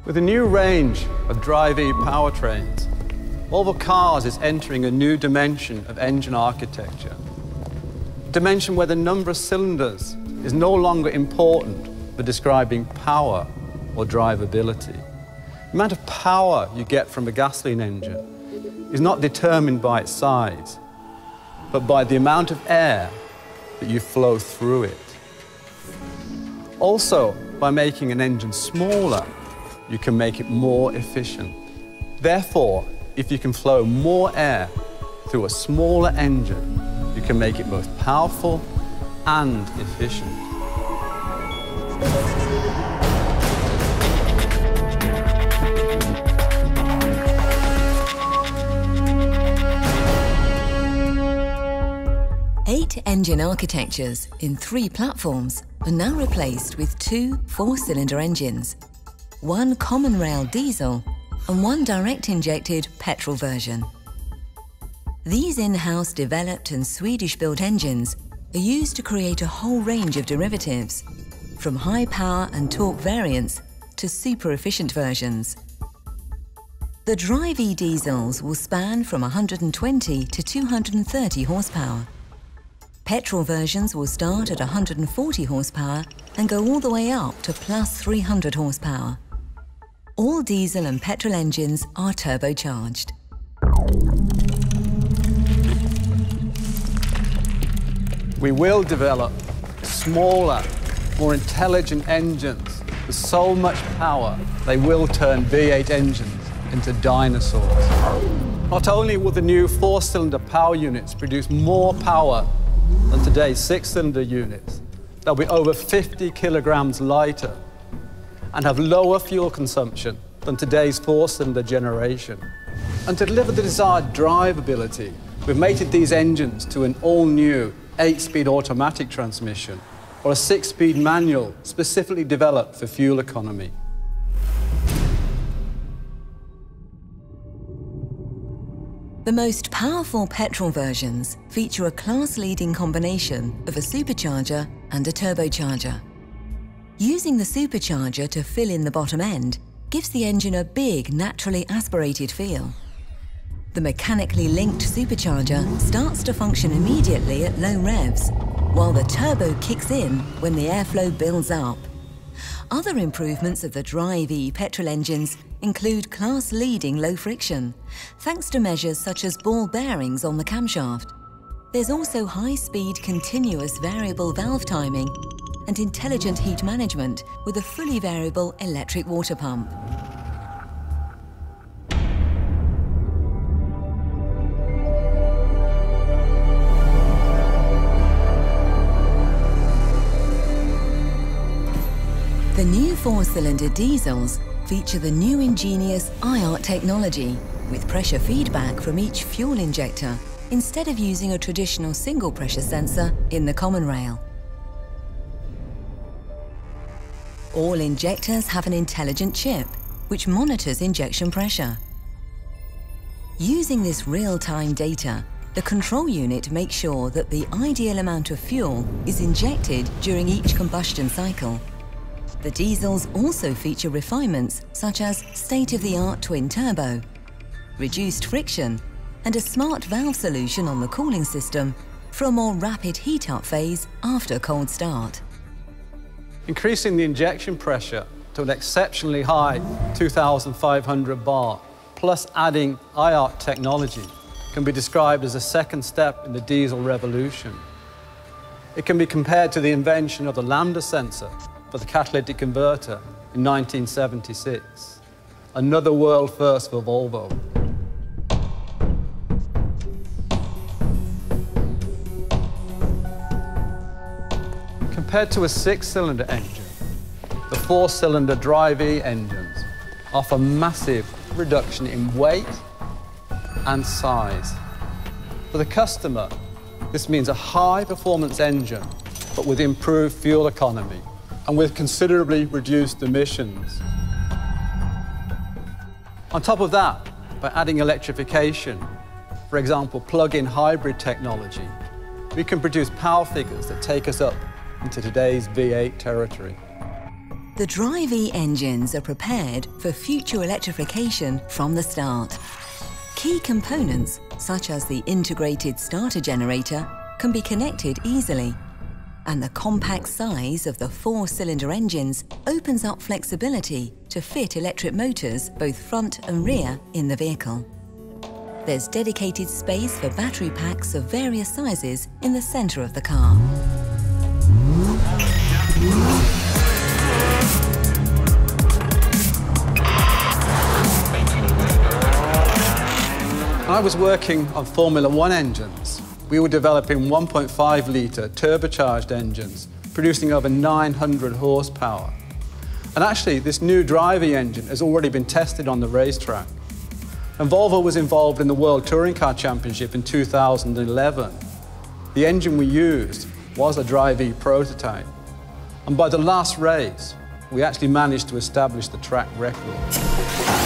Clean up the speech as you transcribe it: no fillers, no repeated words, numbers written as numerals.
With a new range of Drive-E powertrains, Volvo Cars is entering a new dimension of engine architecture. A dimension where the number of cylinders is no longer important for describing power or drivability. The amount of power you get from a gasoline engine is not determined by its size, but by the amount of air that you flow through it. Also, by making an engine smaller, you can make it more efficient. Therefore, if you can flow more air through a smaller engine, you can make it both powerful and efficient. Eight engine architectures in 3 platforms are now replaced with 2 4-cylinder engines, 1 common rail diesel and 1 direct-injected petrol version. These in-house developed and Swedish-built engines are used to create a whole range of derivatives, from high power and torque variants to super-efficient versions. The Drive-E diesels will span from 120 to 230 horsepower. Petrol versions will start at 140 horsepower and go all the way up to plus 300 horsepower. All diesel and petrol engines are turbocharged. We will develop smaller, more intelligent engines with so much power they will turn V8 engines into dinosaurs. Not only will the new 4-cylinder power units produce more power than today's 6-cylinder units, they'll be over 50 kilograms lighter and have lower fuel consumption than today's 4-cylinder generation. And to deliver the desired drivability, we've mated these engines to an all-new 8-speed automatic transmission or a 6-speed manual specifically developed for fuel economy. The most powerful petrol versions feature a class-leading combination of a supercharger and a turbocharger. Using the supercharger to fill in the bottom end gives the engine a big, naturally aspirated feel. The mechanically linked supercharger starts to function immediately at low revs, while the turbo kicks in when the airflow builds up. Other improvements of the Drive-E petrol engines include class-leading low friction, thanks to measures such as ball bearings on the camshaft. There's also high-speed continuous variable valve timing and intelligent heat management with a fully variable electric water pump. The new 4-cylinder diesels feature the new ingenious IART technology with pressure feedback from each fuel injector instead of using a traditional single pressure sensor in the common rail. All injectors have an intelligent chip which monitors injection pressure. Using this real-time data, the control unit makes sure that the ideal amount of fuel is injected during each combustion cycle. The diesels also feature refinements such as state-of-the-art twin turbo, reduced friction, and a smart valve solution on the cooling system for a more rapid heat-up phase after cold start. Increasing the injection pressure to an exceptionally high 2,500 bar, plus adding IART technology, can be described as a second step in the diesel revolution. It can be compared to the invention of the lambda sensor for the catalytic converter in 1976. Another world first for Volvo. Compared to a 6-cylinder engine, the 4-cylinder Drive-E engines offer massive reduction in weight and size. For the customer, this means a high-performance engine, but with improved fuel economy and with considerably reduced emissions. On top of that, by adding electrification, for example, plug-in hybrid technology, we can produce power figures that take us up into today's V8 territory. The Drive-E engines are prepared for future electrification from the start. Key components, such as the integrated starter generator, can be connected easily, and the compact size of the 4-cylinder engines opens up flexibility to fit electric motors both front and rear in the vehicle. There's dedicated space for battery packs of various sizes in the centre of the car. When I was working on Formula One engines, we were developing 1.5-litre turbocharged engines, producing over 900 horsepower. And actually, this new Drive-E engine has already been tested on the racetrack. And Volvo was involved in the World Touring Car Championship in 2011. The engine we used was a Drive-E prototype. And by the last race, we actually managed to establish the track record.